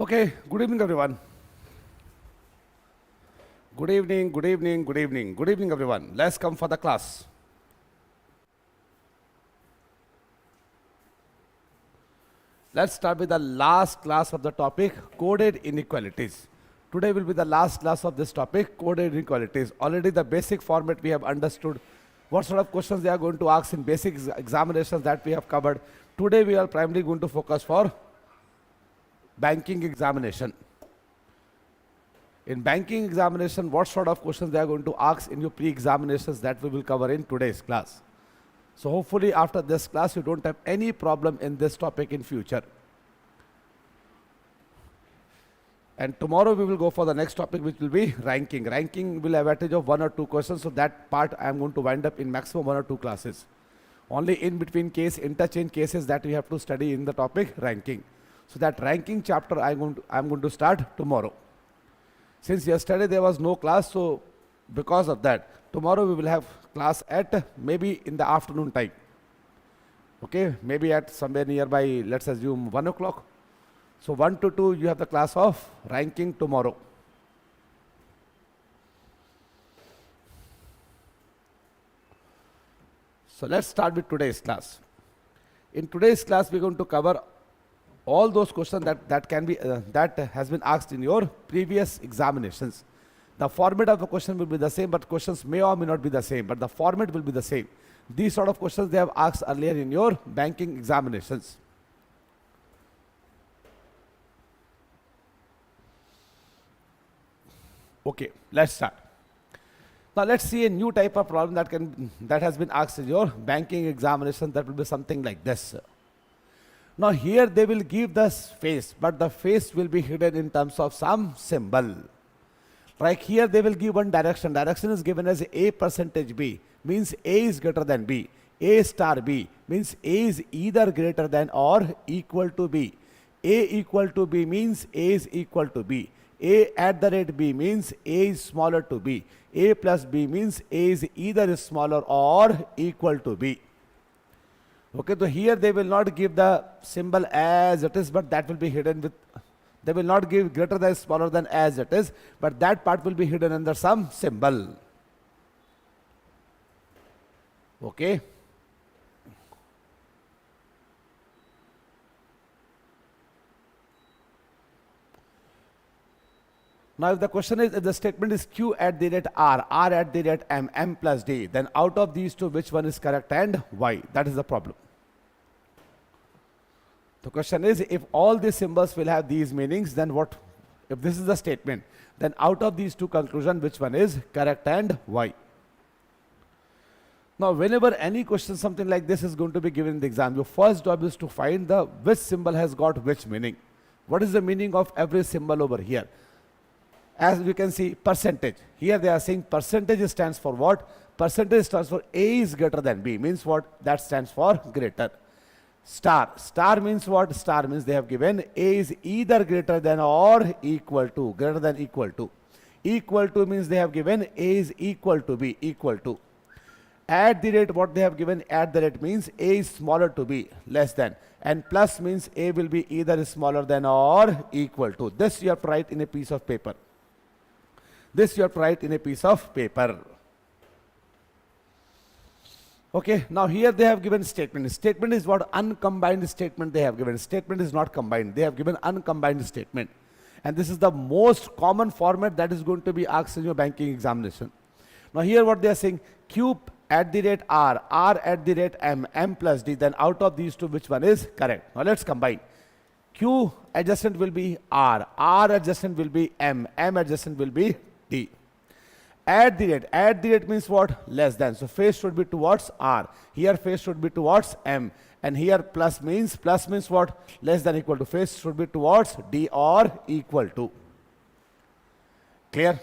Okay, good evening everyone. Good evening, good evening, good evening. Good evening everyone. Let's come for the class. Let's start with the last class of the topic, coded inequalities. Today will be the last class of this topic, coded inequalities. Already the basic format we have understood. What sort of questions they are going to ask in basic examinations that we have covered. Today we are primarily going to focus for banking examination. In banking examination, what sort of questions they are going to ask in your pre-examinations, that we will cover in today's class. So hopefully after this class you don't have any problem in this topic in future. And tomorrow we will go for the next topic, which will be ranking. Ranking will have advantage of 1 or 2 questions, so that part I am going to wind up in maximum 1 or 2 classes. Only in between case, interchange cases that we have to study in the topic ranking. So that ranking chapter I am going to start tomorrow. Since yesterday there was no class, so because of that, tomorrow we will have class at maybe in the afternoon time. Okay, maybe at somewhere nearby, let's assume 1 o'clock. So 1 to 2 you have the class of ranking tomorrow. So let's start with today's class. In today's class we are going to cover all those questions that has been asked in your previous examinations. The format of the question will be the same, but questions may or may not be the same, but the format will be the same. These sort of questions they have asked earlier in your banking examinations. Okay, let's start. Now let's see a new type of problem that has been asked in your banking examination. That will be something like this. Now here they will give the face, but the face will be hidden in terms of some symbol. Like here they will give one direction. Direction is given as A percentage B, means A is greater than B. A star B means A is either greater than or equal to B. A equal to B means A is equal to B. A at the rate B means A is smaller to B. A plus B means A is either smaller or equal to B. Okay, so here they will not give the symbol as it is, but that will be hidden with, they will not give greater than smaller than as it is, but that part will be hidden under some symbol. Okay. Now if the question is, if the statement is Q at the rate R, R at the rate M, M plus D, then out of these two, which one is correct and why? That is the problem. The question is, if all these symbols will have these meanings, then what? If this is the statement, then out of these two conclusions, which one is correct and why? Now whenever any question something like this is going to be given in the exam, your first job is to find the which symbol has got which meaning. What is the meaning of every symbol over here? As you can see, percentage. Here they are saying percentage stands for what? Percentage stands for A is greater than B. Means what? That stands for greater. Star. Star means what? Star means they have given A is either greater than or equal to. Greater than equal to. Equal to means they have given A is equal to B. Equal to. At the rate, what they have given at the rate means A is smaller to B. Less than. And plus means A will be either smaller than or equal to. This you have to write in a piece of paper. This you have to write in a piece of paper. Okay, now here they have given statement. Statement is what? Uncombined statement they have given. Statement is not combined. They have given uncombined statement. And this is the most common format that is going to be asked in your banking examination. Now here what they are saying, Q at the rate R, R at the rate M, M plus D, then out of these two, which one is correct? Now let's combine. Q adjacent will be R, R adjacent will be M, M adjacent will be D. At the rate means what? Less than. So face should be towards R. Here face should be towards M. And here plus means what? Less than equal to. Face should be towards D or equal to. Clear?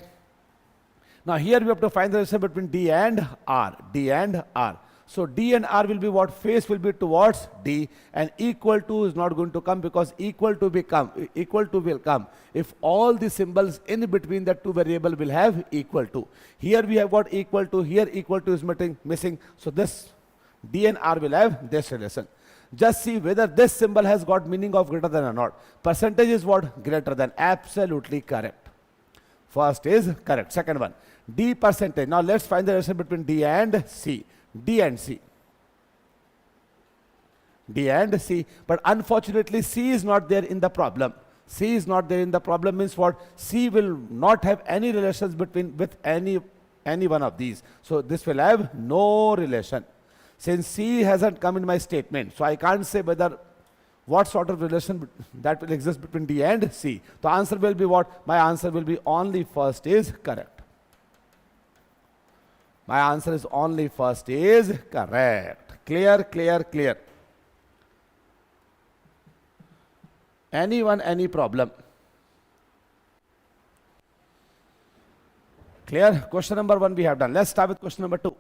Now here we have to find the relation between D and R. D and R. So D and R will be what? Face will be towards D, and equal to is not going to come, because equal to will come if all the symbols in between the two variable will have equal to. Here we have got equal to, here equal to is missing. So this D and R will have this relation. Just see whether this symbol has got meaning of greater than or not. Percentage is what? Greater than. Absolutely correct. First is correct. Second one, D percentage. Now let's find the relation between D and C. D and C. D and C. But unfortunately, C is not there in the problem. C is not there in the problem means what? C will not have any relations with any one of these. So this will have no relation. Since C hasn't come in my statement, so I can't say whether what sort of relation that will exist between D and C. The answer will be what? My answer will be only first is correct. My answer is only first is correct. Clear, clear, clear. Anyone, any problem? Clear? Question number 1 we have done. Let's start with question number 2.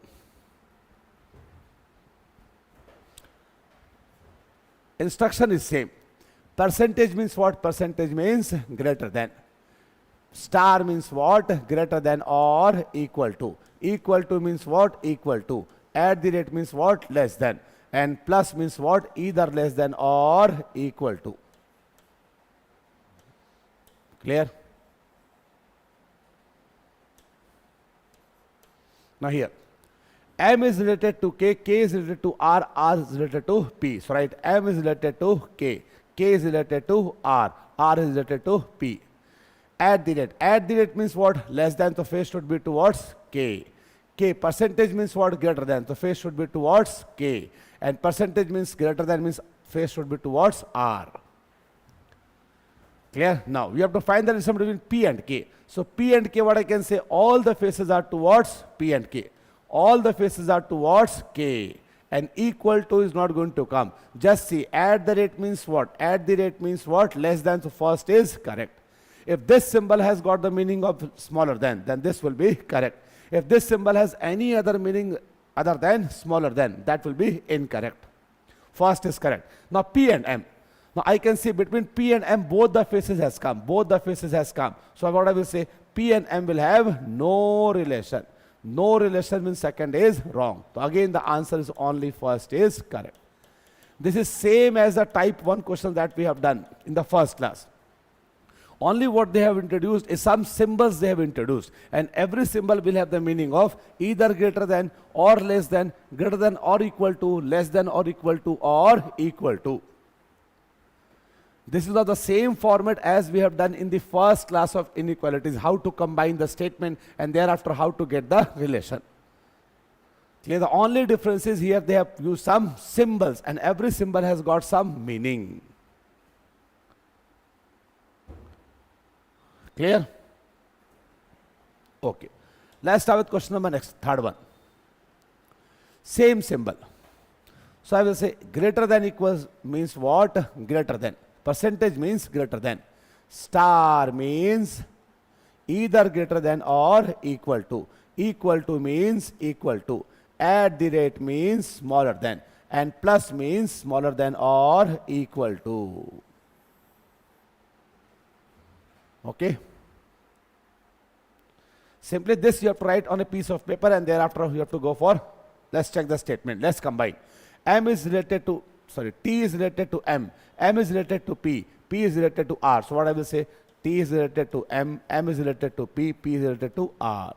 Instruction is same. Percentage means what? Percentage means greater than. Star means what? Greater than or equal to. Equal to means what? Equal to. At the rate means what? Less than. And plus means what? Either less than or equal to. Clear? Now here, M is related to K, K is related to R, R is related to P. So right, M is related to K, K is related to R, R is related to P. At the rate means what? Less than, so face should be towards K. K percentage means what? Greater than, so face should be towards K. And percentage means greater than means face should be towards R. Clear? Now, we have to find the relation between P and K. So, P and K, what I can say, all the faces are towards P and K. All the faces are towards K. And equal to is not going to come. Just see, at the rate means what? At the rate means what? Less than, so first is correct. If this symbol has got the meaning of smaller than, then this will be correct. If this symbol has any other meaning other than smaller than, that will be incorrect. First is correct. Now, P and M. Now I can see between P and M both the faces has come. Both the faces has come. So what I will say, P and M will have no relation. No relation means second is wrong. So again the answer is only first is correct. This is same as the type 1 question that we have done in the first class. Only what they have introduced is some symbols they have introduced. And every symbol will have the meaning of either greater than or less than, greater than or equal to, less than or equal to, or equal to. This is of the same format as we have done in the first class of inequalities, how to combine the statement and thereafter how to get the relation. Clear? The only difference is here they have used some symbols and every symbol has got some meaning. Clear? Okay. Let's start with question number next, third one. Same symbol. So I will say greater than equals means what? Greater than. Percentage means greater than. Star means either greater than or equal to. Equal to means equal to. At the rate means smaller than. And plus means smaller than or equal to. Okay. Simply this you have to write on a piece of paper and thereafter you have to go for, let's check the statement. Let's combine. M is related to, T is related to M. M is related to P. P is related to R. So what I will say, T is related to M. M is related to P. P is related to R.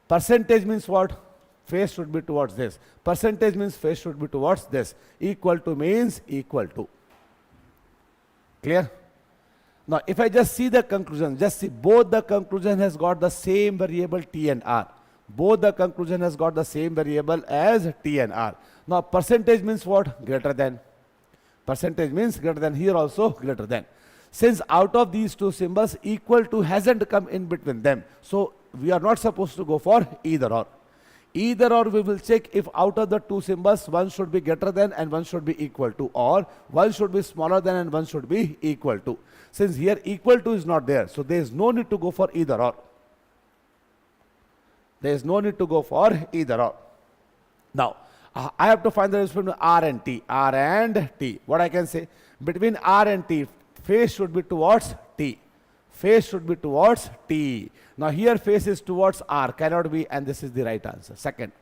Percentage means what? Face should be towards this. Percentage means face should be towards this. Equal to means equal to. Clear? Now, if I just see the conclusion, just see both the conclusion has got the same variable T and R. Both the conclusion has got the same variable as T and R. Now, percentage means what? Greater than. Percentage means greater than. Here also greater than. Since out of these two symbols, equal to hasn't come in between them. So, we are not supposed to go for either or. Either or we will check if out of the two symbols, one should be greater than and one should be equal to, or one should be smaller than and one should be equal to. Since here equal to is not there, so there is no need to go for either or. There is no need to go for either or. Now, I have to find the relation between R and T. R and T. What I can say? Between R and T, face should be towards T. Face should be towards T. Now here face is towards R. Cannot be, and this is the right answer. Second.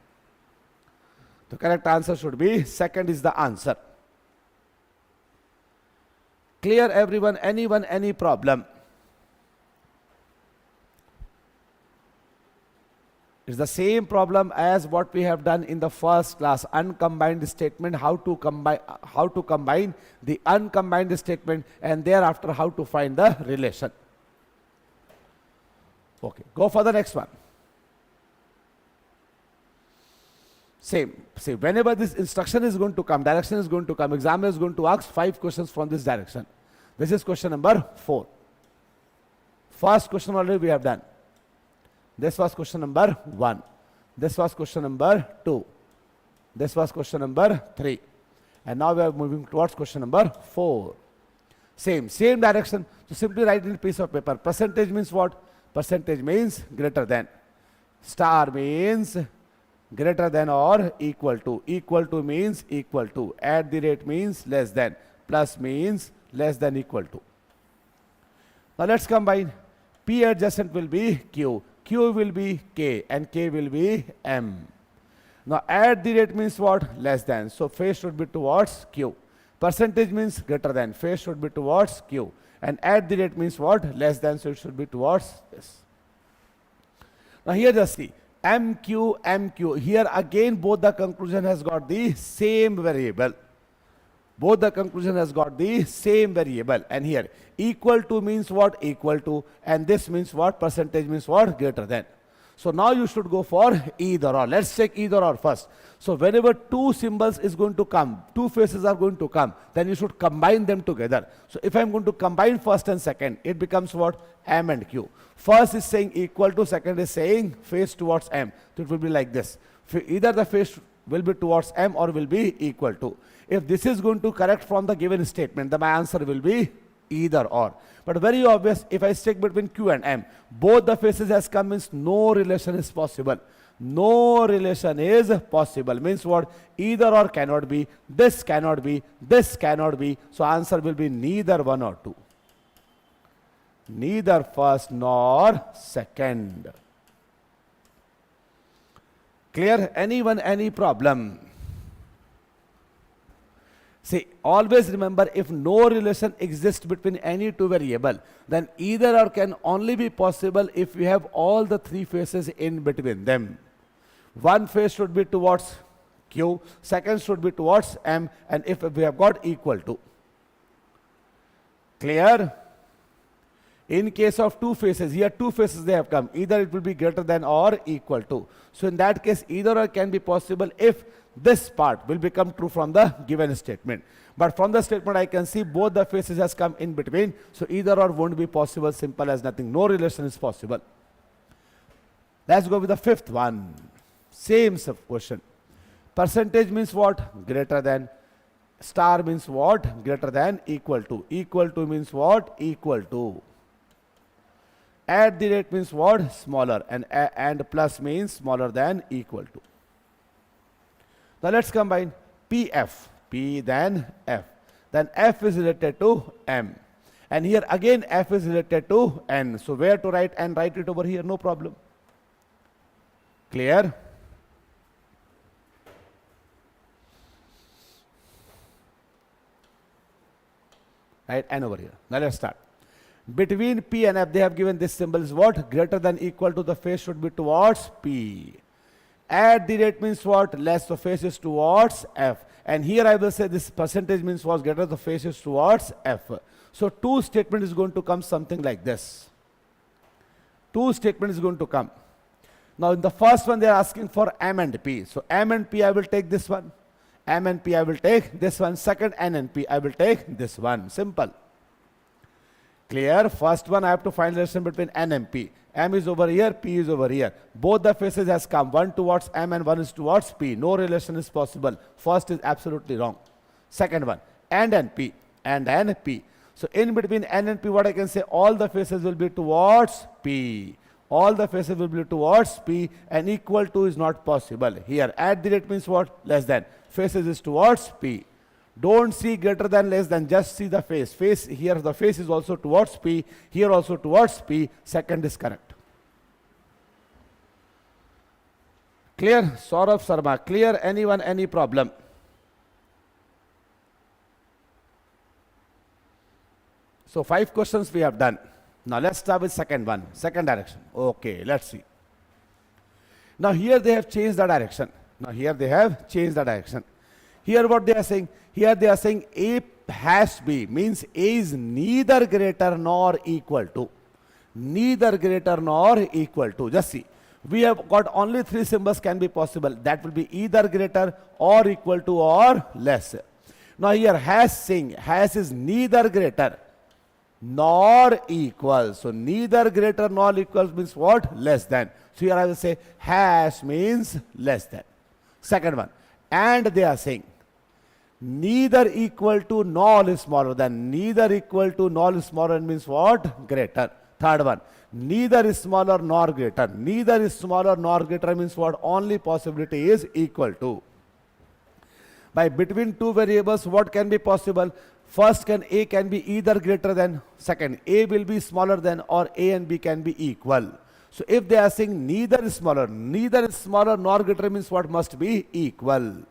The correct answer should be second is the answer. Clear everyone? Anyone, any problem? It's the same problem as what we have done in the first class, uncombined statement, how to combine the uncombined statement, and thereafter how to find the relation. Okay, go for the next one. Same. See, whenever this instruction is going to come, direction is going to come, examiner is going to ask 5 questions from this direction. This is question number 4. First question already we have done. This was question number 1. This was question number 2. This was question number 3. And now we are moving towards question number 4. Same direction. So simply write in a piece of paper. Percentage means what? Percentage means greater than. Star means greater than or equal to. Equal to means equal to. At the rate means less than. Plus means less than equal to. Now let's combine. P adjacent will be Q. Q will be K and K will be M. Now at the rate means what? Less than. So face should be towards Q. Percentage means greater than. Face should be towards Q. And at the rate means what? Less than. So it should be towards this. Now here just see. MQ, MQ. Here again both the conclusion has got the same variable. Both the conclusion has got the same variable. And here equal to means what? Equal to. And this means what? Percentage means what? Greater than. So now you should go for either or. Let's check either or first. So whenever 2 symbols is going to come, 2 faces are going to come, then you should combine them together. So if I'm going to combine first and second, it becomes what? M and Q. First is saying equal to, second is saying face towards M. So it will be like this. Either the face will be towards M or will be equal to. If this is going to correct from the given statement, then my answer will be either or. But very obvious, if I stick between Q and M, both the faces has come means no relation is possible. No relation is possible means what? Either or cannot be, this cannot be, this cannot be. So answer will be neither 1 or 2. Neither first nor second. Clear? Anyone, any problem? See, always remember, if no relation exists between any 2 variables, then either or can only be possible if we have all the 3 faces in between them. One face should be towards Q, second should be towards M, and if we have got equal to. Clear? In case of 2 faces, here 2 faces they have come, either it will be greater than or equal to. So in that case, either or can be possible if this part will become true from the given statement. But from the statement I can see both the faces has come in between, so either or won't be possible, simple as nothing. No relation is possible. Let's go with the 5th one. Same question. Percentage means what? Greater than. Star means what? Greater than, equal to. Equal to means what? Equal to. At the rate means what? Smaller. And plus means smaller than, equal to. Now let's combine PF. P then F. Then F is related to M. And here again F is related to N. So where to write N? Write it over here, no problem. Clear? Right, N over here. Now let's start. Between P and F, they have given this symbol is what? Greater than, equal to. The face should be towards P. At the rate means what? Less, the face is towards F. And here I will say this percentage means was greater, the face is towards F. So 2 statement is going to come something like this. 2 statement is going to come. Now in the first one they are asking for M and P. So M and P I will take this one. M and P I will take this one. Second N and P I will take this one. Simple. Clear? First one I have to find relation between N and P. M is over here, P is over here. Both the faces has come. One towards M and one is towards P. No relation is possible. First is absolutely wrong. Second one, and P. And P. So in between N and P, what I can say? All the faces will be towards P. All the faces will be towards P, and equal to is not possible. Here, at the rate means what? Less than. Faces is towards P. Don't see greater than, less than, just see the face. Face here, the face is also towards P, here also towards P. Second is correct. Clear? Saurabh Sharma, clear? Anyone, any problem? So 5 questions we have done. Now let's start with second one, second direction. Okay, let's see. Now here they have changed the direction. Here what they are saying? Here they are saying A has B, means A is neither greater nor equal to. Neither greater nor equal to. Just see. We have got only 3 symbols can be possible. That will be either greater or equal to or less. Now here has saying, has is neither greater nor equal. So neither greater nor equal means what? Less than. So here I will say has means less than. Second one. And they are saying neither equal to nor is smaller than. Neither equal to nor is smaller means what? Greater. Third one. Neither is smaller nor greater. Neither is smaller nor greater means what? Only possibility is equal to. By between 2 variables, what can be possible? First, A can be either greater than. Second, A will be smaller than, or A and B can be equal. So if they are saying neither is smaller nor greater means what? Must be equal.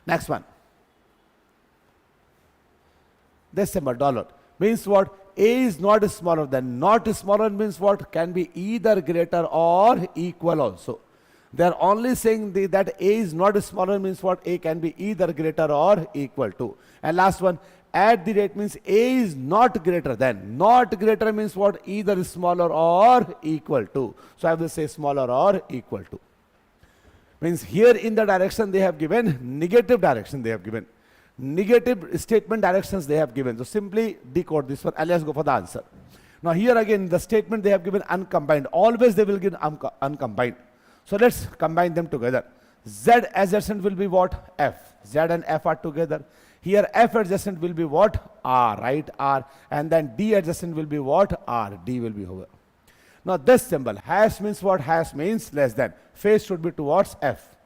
Next one. This symbol dollar means what? A is not smaller than. Not smaller means what? Can be either greater or equal also. They are only saying that A is not smaller means what? A can be either greater or equal to. And last one, at the rate means A is not greater than. Not greater means what? Either smaller or equal to. So I will say smaller or equal to. Means here in the direction they have given, negative direction they have given. Negative statement directions they have given. So simply decode this one and let's go for the answer. Now here again the statement they have given uncombined. Always they will give uncombined. So let's combine them together. Z adjacent will be what? F. Z and F are together. Here F adjacent will be what? R, right? R. And then D adjacent will be what? R. D will be over. Now this symbol, hash means what? Hash means less than. Face should be towards F.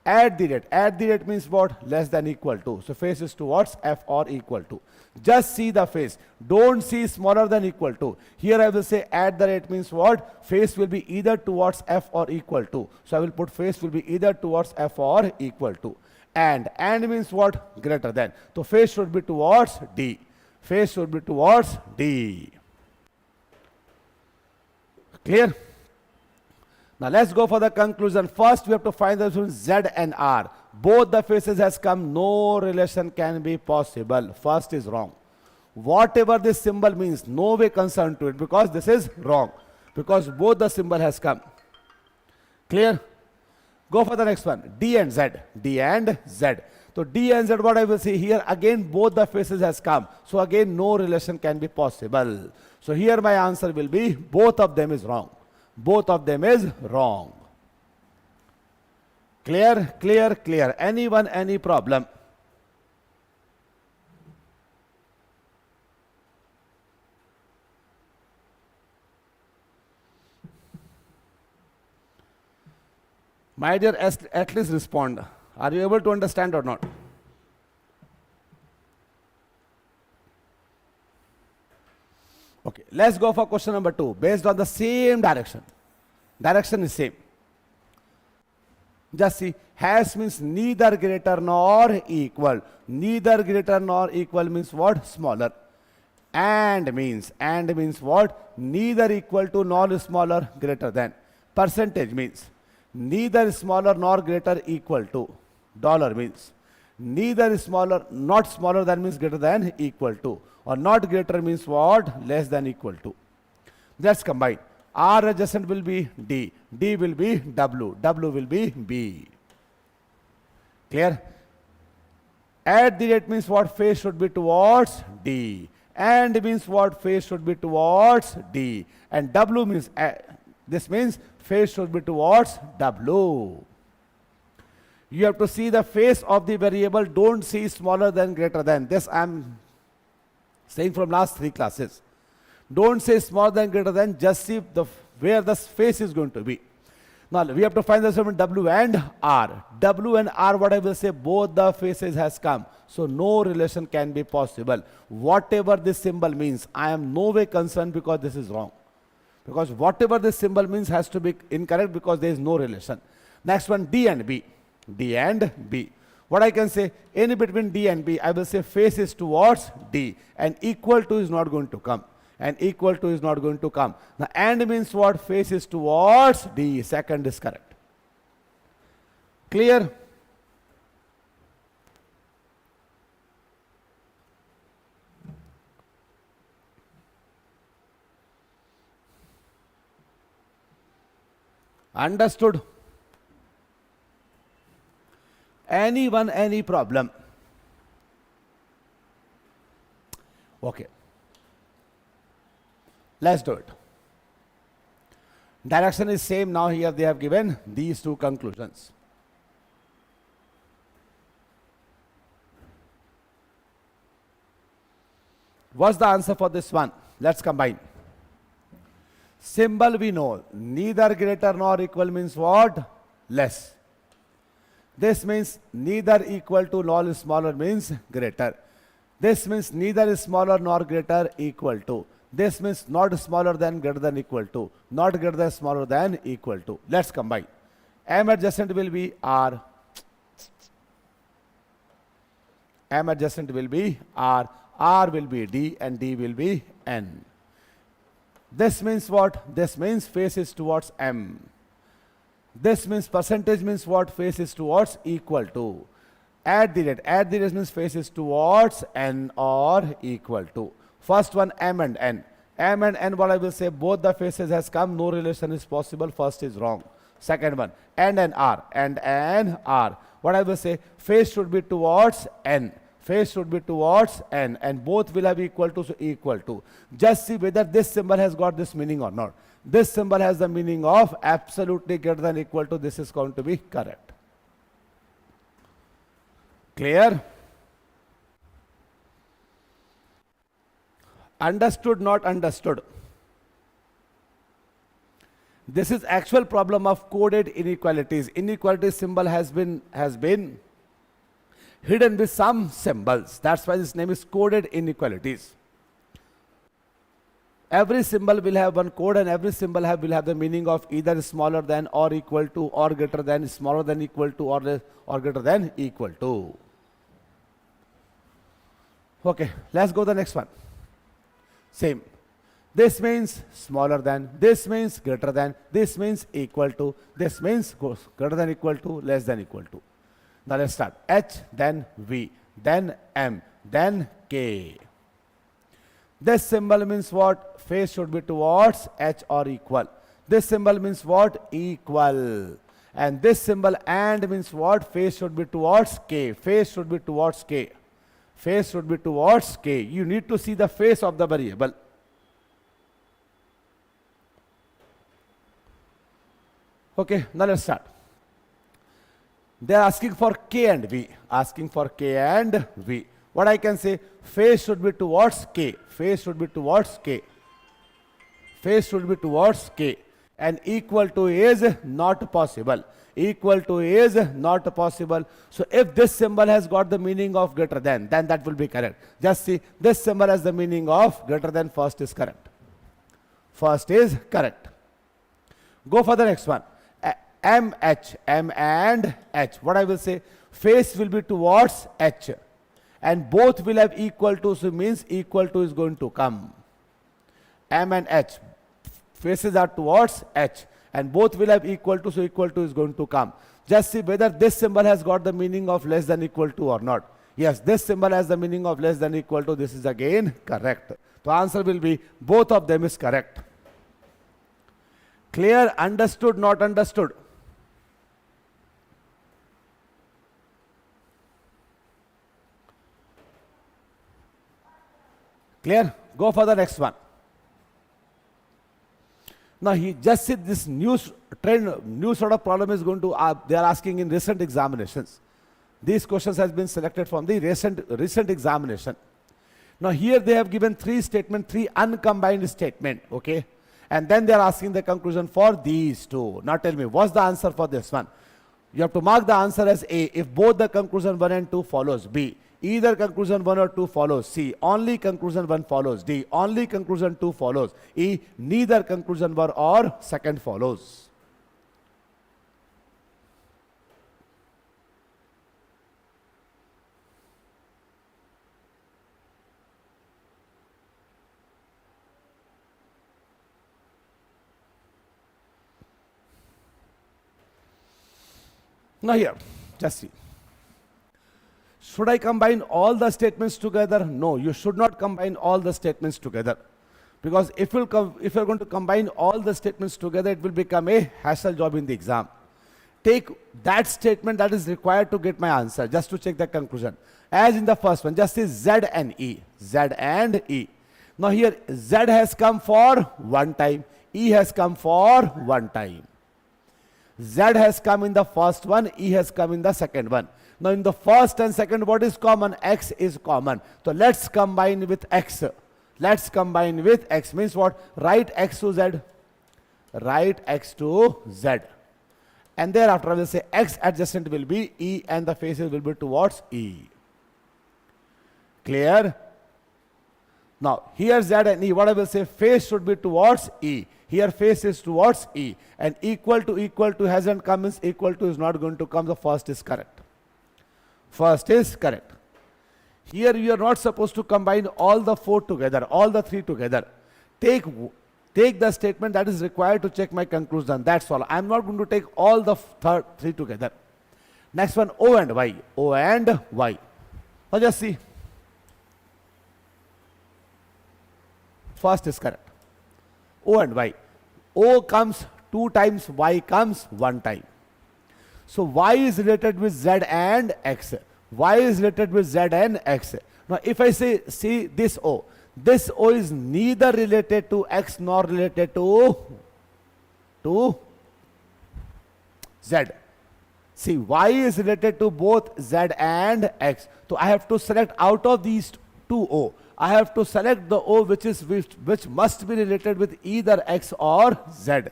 At the rate means what? Less than equal to. So face is towards F or equal to. Just see the face. Don't see smaller than equal to. Here I will say at the rate means what? Face will be either towards F or equal to. So I will put face will be either towards F or equal to. And means what? Greater than. So face should be towards D. Face should be towards D. Clear? Now let's go for the conclusion. First we have to find the difference Z and R. Both the faces has come. No relation can be possible. First is wrong. Whatever this symbol means, no way concerned to it because this is wrong. Because both the symbol has come. Clear? Go for the next one. D and Z. D and Z. So D and Z, what I will see here, again both the faces has come. So again no relation can be possible. So here my answer will be both of them is wrong. Both of them is wrong. Clear? Clear? Clear. Anyone, any problem? My dear, at least respond. Are you able to understand or not? Okay, let's go for question number 2. Based on the same direction. Direction is same. Just see, has means neither greater nor equal. Neither greater nor equal means what? Smaller. And means what? Neither equal to nor smaller, greater than. Percentage means neither smaller nor greater equal to. Dollar means neither smaller, not smaller than means greater than equal to. Or not greater means what? Less than equal to. Let's combine. R adjacent will be D. D will be W. W will be B. Clear? At the rate means what? Face should be towards D. And means what? Face should be towards D. And W means, this means face should be towards W. You have to see the face of the variable. Don't see smaller than, greater than. This I am saying from last 3 classes. Don't say smaller than, greater than. Just see where the face is going to be. Now we have to find the sum W and R. W and R, what I will say, both the faces has come. So no relation can be possible. Whatever this symbol means, I am no way concerned because this is wrong. Because whatever this symbol means has to be incorrect because there is no relation. Next one, D and B. D and B. What I can say, in between D and B, I will say face is towards D, and equal to is not going to come. And equal to is not going to come. Now, and means what? Face is towards D. Second is correct. Clear? Understood? Anyone, any problem? Okay. Let's do it. Direction is same. Now here they have given these two conclusions. What's the answer for this one? Let's combine. Symbol we know, neither greater nor equal means what? Less. This means neither equal to nor smaller means greater. This means neither is smaller nor greater equal to. This means not smaller than greater than equal to. Not greater than smaller than equal to. Let's combine. M adjacent will be R. M adjacent will be R. R will be D and D will be N. This means what? This means face is towards M. This means percentage means what? Face is towards equal to. At the rate. At the rate means face is towards N or equal to. First one, M and N. M and N, what I will say, both the faces has come, no relation is possible. First is wrong. Second one, and R. And R. What I will say, face should be towards N. Face should be towards N. And both will have equal to, so equal to. Just see whether this symbol has got this meaning or not. This symbol has the meaning of absolutely greater than equal to. This is going to be correct. Clear? Understood, not understood? This is actual problem of coded inequalities. Inequality symbol has been hidden with some symbols. That's why this name is coded inequalities. Every symbol will have one code, and every symbol will have the meaning of either smaller than or equal to, or greater than, smaller than equal to, or greater than equal to. Okay, let's go to the next one. Same. This means smaller than, this means greater than, this means equal to, this means greater than equal to, less than equal to. Now let's start. H, then V, then M, then K. This symbol means what? Face should be towards H or equal. This symbol means what? Equal. And this symbol and means what? Face should be towards K. Face should be towards K. Face should be towards K. You need to see the face of the variable. Okay, now let's start. They are asking for K and V. Asking for K and V. What I can say? Face should be towards K. Face should be towards K. Face should be towards K. And equal to is not possible. Equal to is not possible. So if this symbol has got the meaning of greater than, then that will be correct. Just see, this symbol has the meaning of greater than. First is correct. First is correct. Go for the next one. M, H, M and H. What I will say? Face will be towards H. And both will have equal to, so means equal to is going to come. M and H. Faces are towards H. And both will have equal to, so equal to is going to come. Just see whether this symbol has got the meaning of less than equal to or not. Yes, this symbol has the meaning of less than equal to. This is again correct. So answer will be both of them is correct. Clear? Understood, not understood? Clear? Go for the next one. Now he just said this new sort of problem is going to, they are asking in recent examinations. These questions has been selected from the recent examination. Now here they have given three uncombined statement, okay? And then they are asking the conclusion for these two. Now tell me, what's the answer for this one? You have to mark the answer as A if both the conclusion 1 and 2 follows B. Either conclusion 1 or 2 follows C. Only conclusion 1 follows D. Only conclusion 2 follows E. Neither conclusion 1 or second follows. Now here, just see. Should I combine all the statements together? No, you should not combine all the statements together. Because if you're going to combine all the statements together, it will become a hassle job in the exam. Take that statement that is required to get my answer, just to check the conclusion. As in the first one, just say Z and E. Z and E. Now here, Z has come for one time. E has come for one time. Z has come in the first one. E has come in the second one. Now in the first and second, what is common? X is common. So let's combine with X. Let's combine with X. Means what? Write X to Z. Write X to Z. And thereafter I will say X adjacent will be E and the faces will be towards E. Clear? Now here Z and E, what I will say, face should be towards E. Here face is towards E. And equal to hasn't come, means equal to is not going to come. The first is correct. First is correct. Here you are not supposed to combine all the four together, all the three together. Take the statement that is required to check my conclusion. That's all. I am not going to take all the three together. Next one, O and Y. O and Y. Now just see. First is correct. O and Y. O comes 2 times, Y comes 1 time. So Y is related with Z and X. Y is related with Z and X. Now if I say, see this O is neither related to X nor related to Z. See, Y is related to both Z and X. So I have to select out of these two O. I have to select the O which must be related with either X or Z.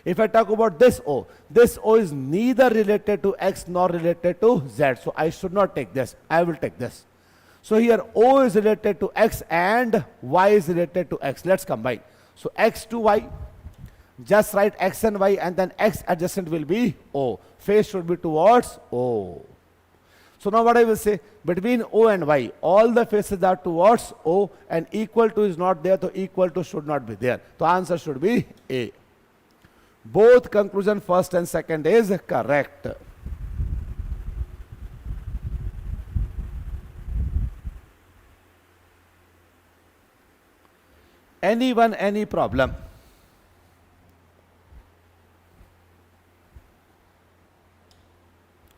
If I talk about this O is neither related to X nor related to Z. So I should not take this. I will take this. So here O is related to X and Y is related to X. Let's combine. So X to Y. Just write X and Y and then X adjacent will be O. Face should be towards O. So now what I will say, between O and Y, all the faces are towards O and equal to is not there, so equal to should not be there. So answer should be A. Both conclusion first and second is correct. Anyone, any problem?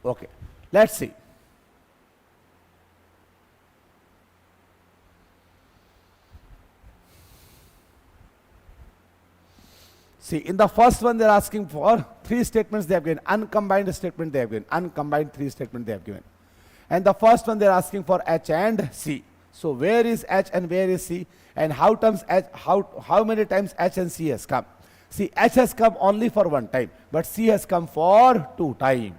Okay, let's see. See, in the first one, they're asking for 3 statements they have given. Uncombined statement they have given. Uncombined 3 statements they have given. And the first one, they're asking for H and C. So where is H and where is C? And how many times H and C has come? See, H has come only for 1 time, but C has come for 2 times.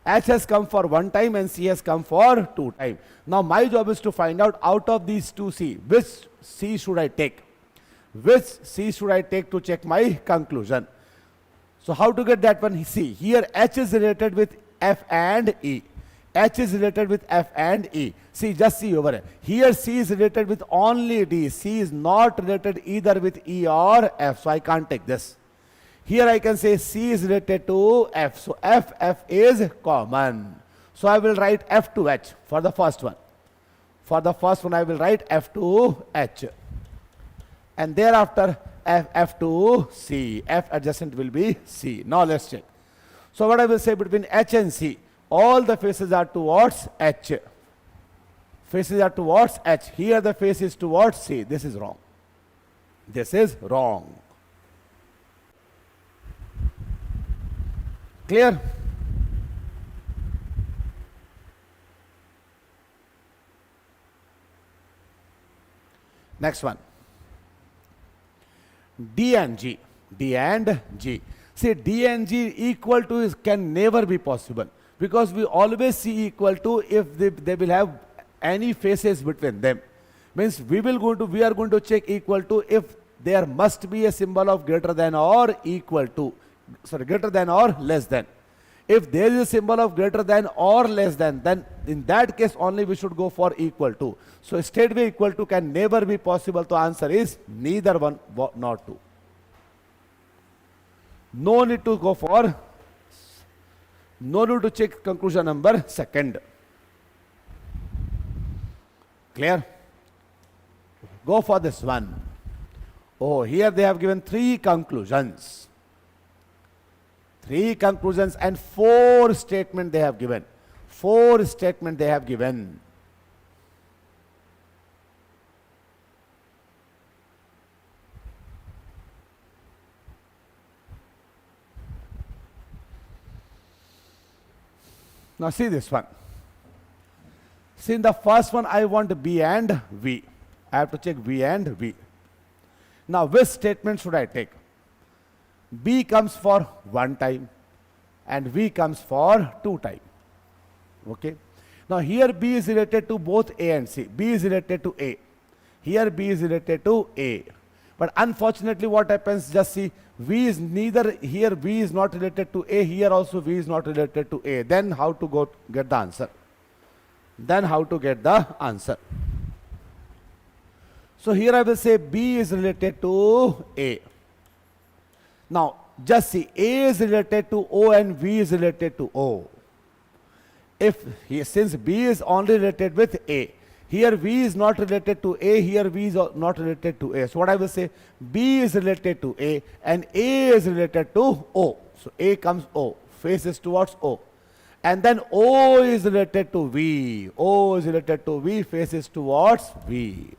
H has come for 1 time and C has come for 2 times. Now my job is to find out of these 2 C, which C should I take? Which C should I take to check my conclusion? So how to get that one? See, here H is related with F and E. H is related with F and E. See, just see over here. Here C is related with only D. C is not related either with E or F. So I can't take this. Here I can say C is related to F. So F is common. So I will write F to H for the first one. For the first one I will write F to H. And thereafter F to C. F adjacent will be C. Now let's check. So what I will say, between H and C, all the faces are towards H. Faces are towards H. Here the face is towards C. This is wrong. This is wrong. Clear? Next one. D and G. D and G. See, D and G equal to can never be possible, because we always see equal to if they will have any faces between them. Means we are going to check equal to if there must be a symbol of greater than or equal to. Sorry, greater than or less than. If there is a symbol of greater than or less than, then in that case only we should go for equal to. So straightway equal to can never be possible. So answer is neither one nor 2. No need to go for No need to check conclusion number second. Clear? Go for this one. Oh, here they have given 3 conclusions. 3 conclusions and 4 statements they have given. 4 statements they have given. Now see this one. See, in the first one I want B and V. I have to check B and V. Now which statement should I take? B comes for 1 time and V comes for 2 times. Okay. Now here B is related to both A and C. B is related to A. Here B is related to A. But unfortunately what happens, just see, V is neither, here V is not related to A, here also V is not related to A. Then how to get the answer? Then how to get the answer? So here I will say B is related to A. Now just see, A is related to O and V is related to O. Since B is only related with A, here V is not related to A, here V is not related to A. So what I will say, B is related to A and A is related to O. So A comes O, faces towards O. And then O is related to V. O is related to V, faces towards V.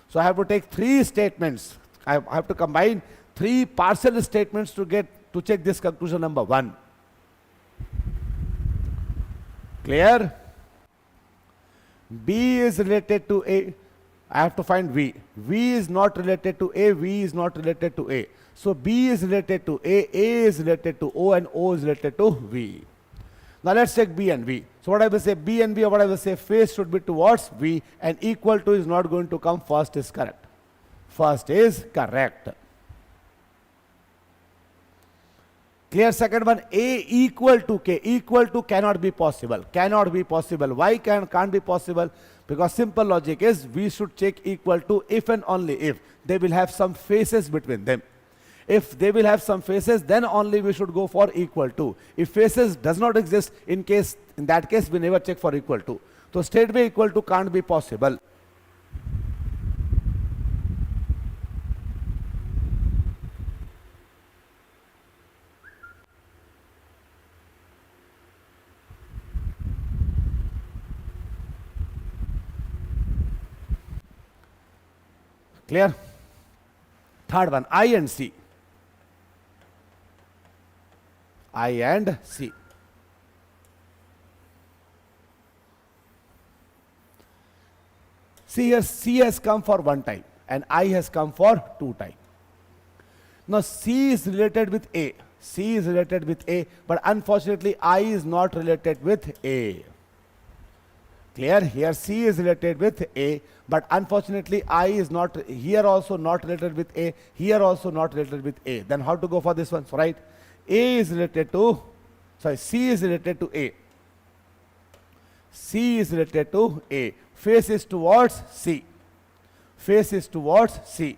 So I have to take 3 statements. I have to combine 3 partial statements to check this conclusion number 1. Clear? B is related to A. I have to find V. V is not related to A. V is not related to A. So B is related to A is related to O, and O is related to V. Now let's check B and V. So what I will say, B and V, or what I will say, face should be towards V, and equal to is not going to come. First is correct. First is correct. Clear? Second one, A equal to K. Equal to cannot be possible. Cannot be possible. Why can't be possible? Because simple logic is we should check equal to if and only if they will have some faces between them. If they will have some faces, then only we should go for equal to. If faces does not exist, in that case we never check for equal to. So straightway equal to can't be possible. Clear? Third one, I and C. I and C. See here, C has come for 1 time and I has come for 2 times. Now C is related with A. C is related with A, but unfortunately I is not related with A. Clear? Here C is related with A, but unfortunately I is not, here also not related with A, here also not related with A. Then how to go for this one? So right, A is related to, C is related to A. C is related to A. Face is towards C. Face is towards C.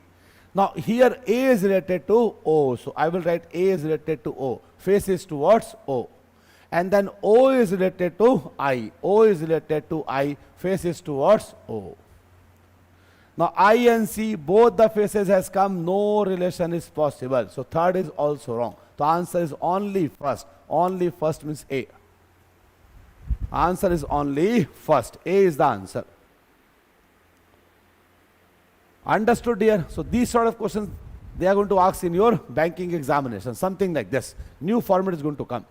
Now here A is related to O. So I will write A is related to O. Face is towards O. And then O is related to I. O is related to I. Face is towards O. Now I and C, both the faces has come, no relation is possible. So third is also wrong. The answer is only first. Only first means A. Answer is only first. A is the answer. Understood, dear? So these sort of questions they are going to ask in your banking examination. Something like this. New format is going to come.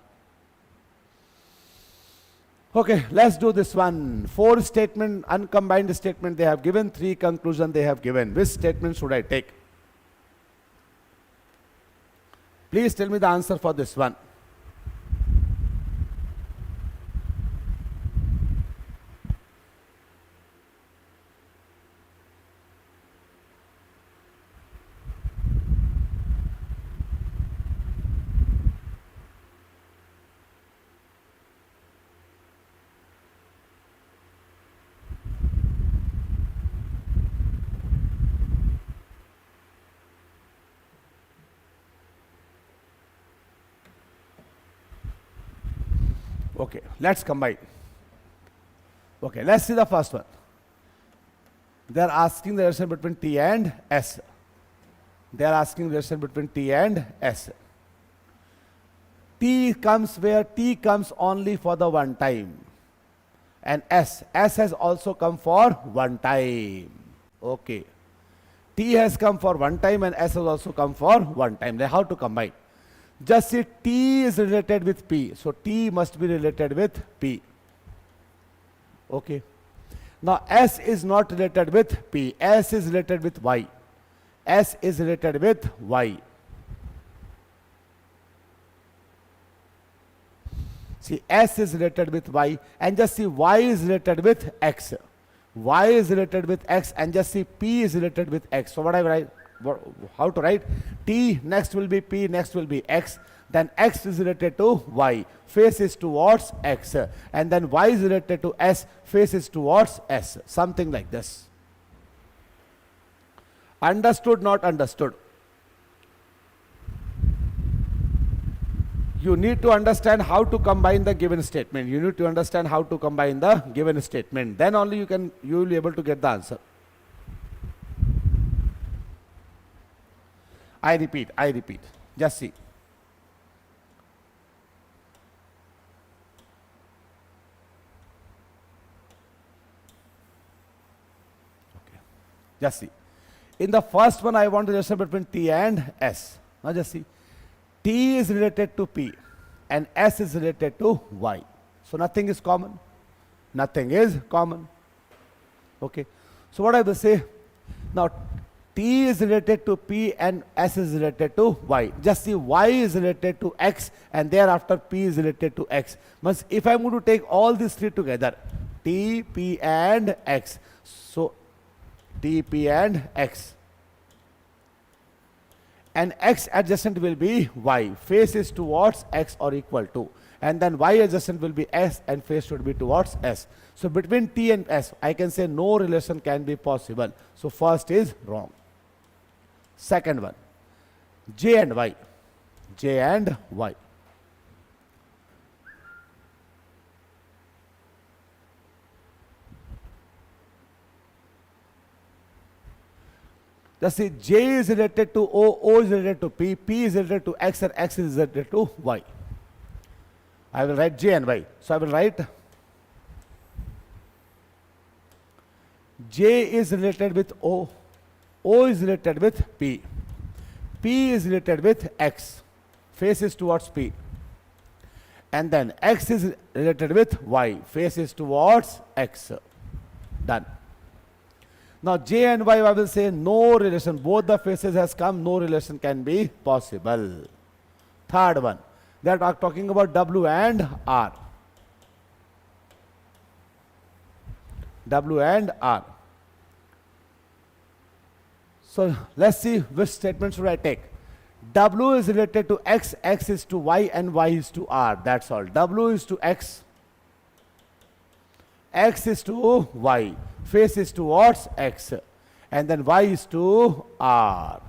Okay, let's do this one. 4 statement, uncombined statement they have given, 3 conclusion they have given. Which statement should I take? Please tell me the answer for this one. Okay, let's combine. Okay, let's see the first one. They are asking the relation between T and S. They are asking the relation between T and S. T comes where? T comes only for the one time. And S has also come for one time. Okay. T has come for one time and S has also come for one time. Then how to combine? Just see T is related with P. So T must be related with P. Okay. Now S is not related with P. S is related with Y. S is related with Y. See, S is related with Y, and just see Y is related with X. Y is related with X, and just see P is related with X. So what I write? How to write? T next will be P, next will be X. Then X is related to Y, face is towards X, and then Y is related to S, face is towards S. Something like this. Understood? Not understood? You need to understand how to combine the given statement. You need to understand how to combine the given statement. Then only you will be able to get the answer. I repeat. Just see. Okay. Just see. In the first one, I want the relation between T and S. Now just see. T is related to P and S is related to Y. So nothing is common. Nothing is common. Okay. So what I will say? Now T is related to P and S is related to Y. Just see Y is related to X and thereafter P is related to X. But if I'm going to take all these three together, T, P and X. So T, P and X. And X adjacent will be Y. Face is towards X or equal to. And then Y adjacent will be S and face should be towards S. So between T and S, I can say no relation can be possible. So first is wrong. Second one, J and Y. J and Y. Just see, J is related to O, O is related to P, P is related to X, and X is related to Y. I will write J and Y. So I will write J is related with O, O is related with P, P is related with X, face is towards P, and then X is related with Y, face is towards X. Done. Now J and Y, I will say no relation. Both the faces has come, no relation can be possible. Third one, they are talking about W and R. W and R. So let's see which statement should I take. W is related to X, X is to Y, and Y is to R. That's all. W is to X, X is to Y, face is towards X, and then Y is to R.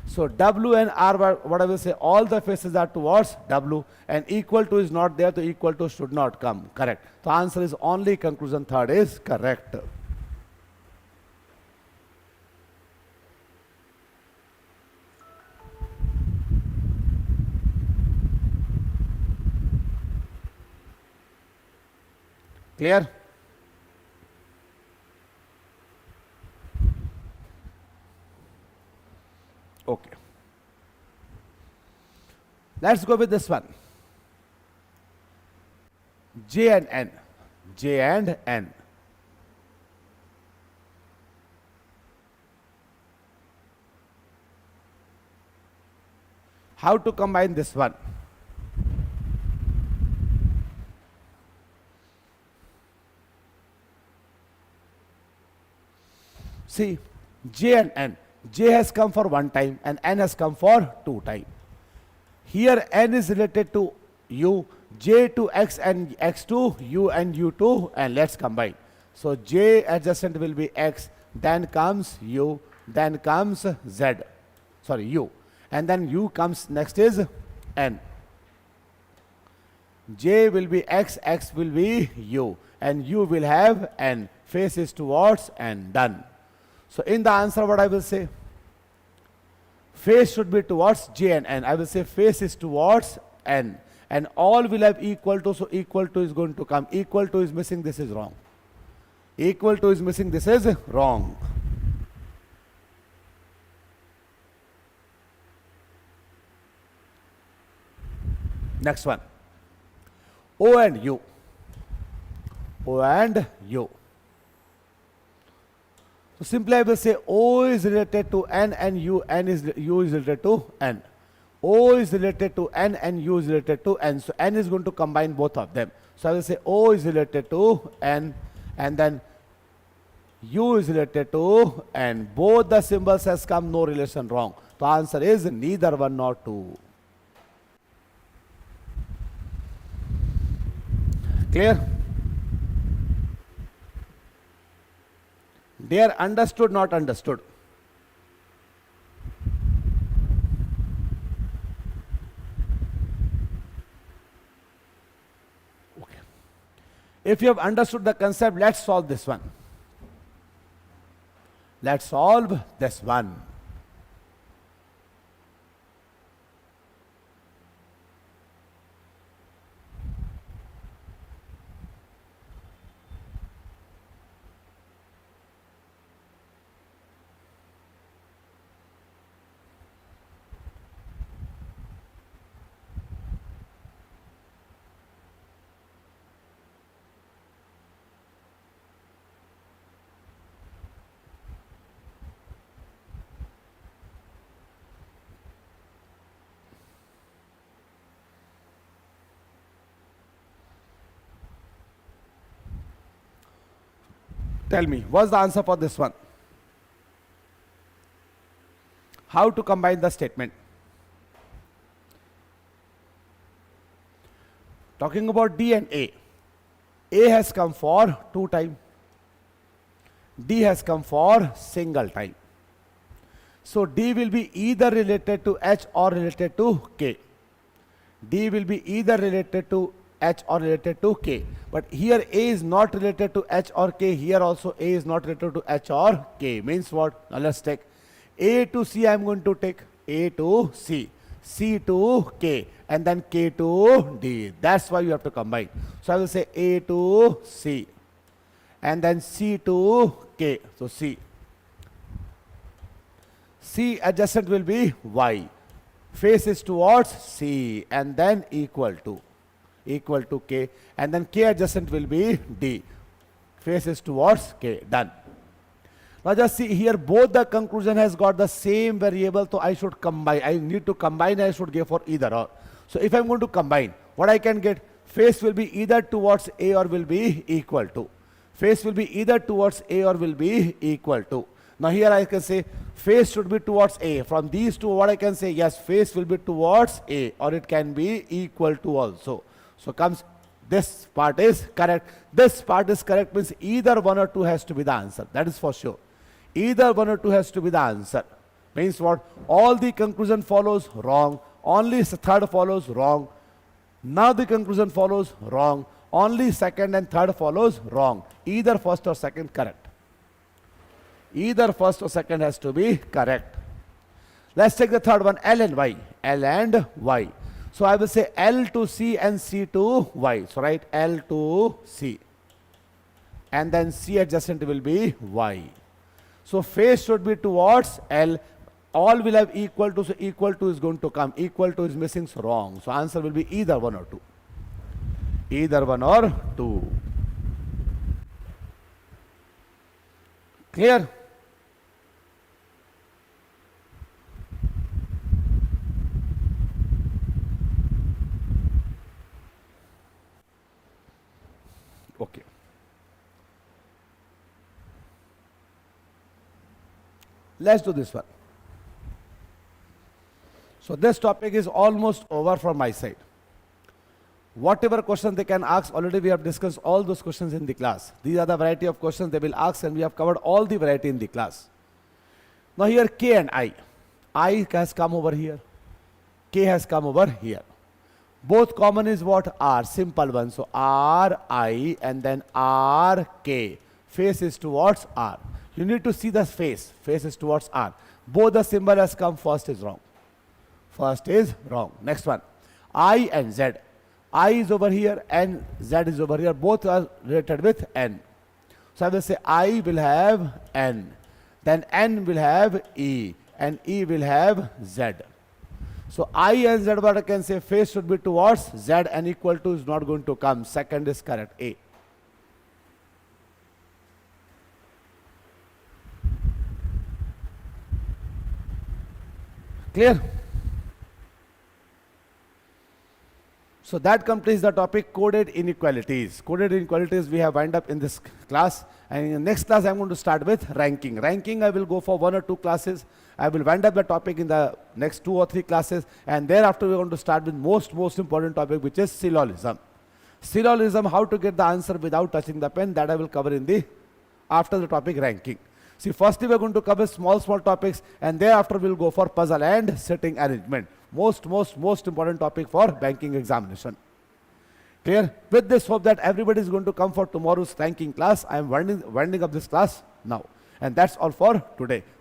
So W and R, what I will say, all the faces are towards W, and equal to is not there, so equal to should not come. Correct. The answer is only conclusion third is correct. Clear? Okay. Let's go with this one. J and N. J and N. How to combine this one? See, J and N. J has come for one time and N has come for two times. Here N is related to U, J to X and X to U and U to N. Let's combine. So J adjacent will be X, then comes U, then comes Z, sorry U, and then U comes next is N. J will be X, X will be U, and U will have N. Face is towards N. Done. So in the answer, what I will say? Face should be towards J and N. I will say face is towards N. And all will have equal to, so equal to is going to come. Equal to is missing, this is wrong. Equal to is missing, this is wrong. Next one. O and U. O and U. So simply I will say O is related to N and U is related to N. O is related to N and U is related to N. So N is going to combine both of them. So I will say O is related to N and then U is related to N. Both the symbols has come, no relation, wrong. The answer is neither one nor two. Clear? They are understood, not understood. Okay. If you have understood the concept, let's solve this one. Let's solve this one. Tell me, what's the answer for this one? How to combine the statement? Talking about D and A. A has come for 2 times. D has come for single time. So D will be either related to H or related to K. D will be either related to H or related to K. But here A is not related to H or K. Here also A is not related to H or K. Means what? Now let's take A to C. I am going to take A to C, C to K, and then K to D. That's why you have to combine. So I will say A to C, and then C to K. So C. C adjacent will be Y. Face is towards C, and then equal to K, and then K adjacent will be D. Face is towards K. Done. Now just see here, both the conclusion has got the same variable, so I should combine. I need to combine, I should give for either or. So if I'm going to combine, what I can get? Face will be either towards A or will be equal to. Face will be either towards A or will be equal to. Now here I can say face should be towards A. From these two, what I can say? Yes, face will be towards A, or it can be equal to also. So comes, this part is correct. This part is correct means either 1 or 2 has to be the answer. That is for sure. Either 1 or 2 has to be the answer. Means what? All the conclusion follows wrong. Only third follows wrong. Now the conclusion follows wrong. Only second and third follows wrong. Either first or second correct. Either first or second has to be correct. Let's take the third one, L and Y. L and Y. So I will say L to C and C to Y. So write L to C. And then C adjacent will be Y. So face should be towards L. All will have equal to, so equal to is going to come. Equal to is missing, so wrong. So answer will be either 1 or 2. Either 1 or 2. Clear? Okay. Let's do this one. So this topic is almost over from my side. Whatever question they can ask, already we have discussed all those questions in the class. These are the variety of questions they will ask, and we have covered all the variety in the class. Now here K and I. I has come over here. K has come over here. Both common is what? R, simple one. So R-I and then R-K. Face is towards R. You need to see the face. Face is towards R. Both the symbol has come, first is wrong. First is wrong. Next one. I and Z. I is over here and Z is over here. Both are related with N. So I will say I will have N. Then N will have E. And E will have Z. So I and Z, what I can say, face should be towards Z and equal to is not going to come. Second is correct, A. Clear? So that completes the topic coded inequalities. Coded inequalities we have wind up in this class, and in the next class I am going to start with ranking. Ranking I will go for 1 or 2 classes. I will wind up the topic in the next 2 or 3 classes, and thereafter we are going to start with most important topic, which is syllogism. Syllogism, how to get the answer without touching the pen, that I will cover in the after the topic ranking. See, firstly we are going to cover small topics, and thereafter we will go for puzzle and sitting arrangement. Most important topic for banking examination. Clear? With this hope that everybody is going to come for tomorrow's ranking class. I am winding up this class now. And that's all for today.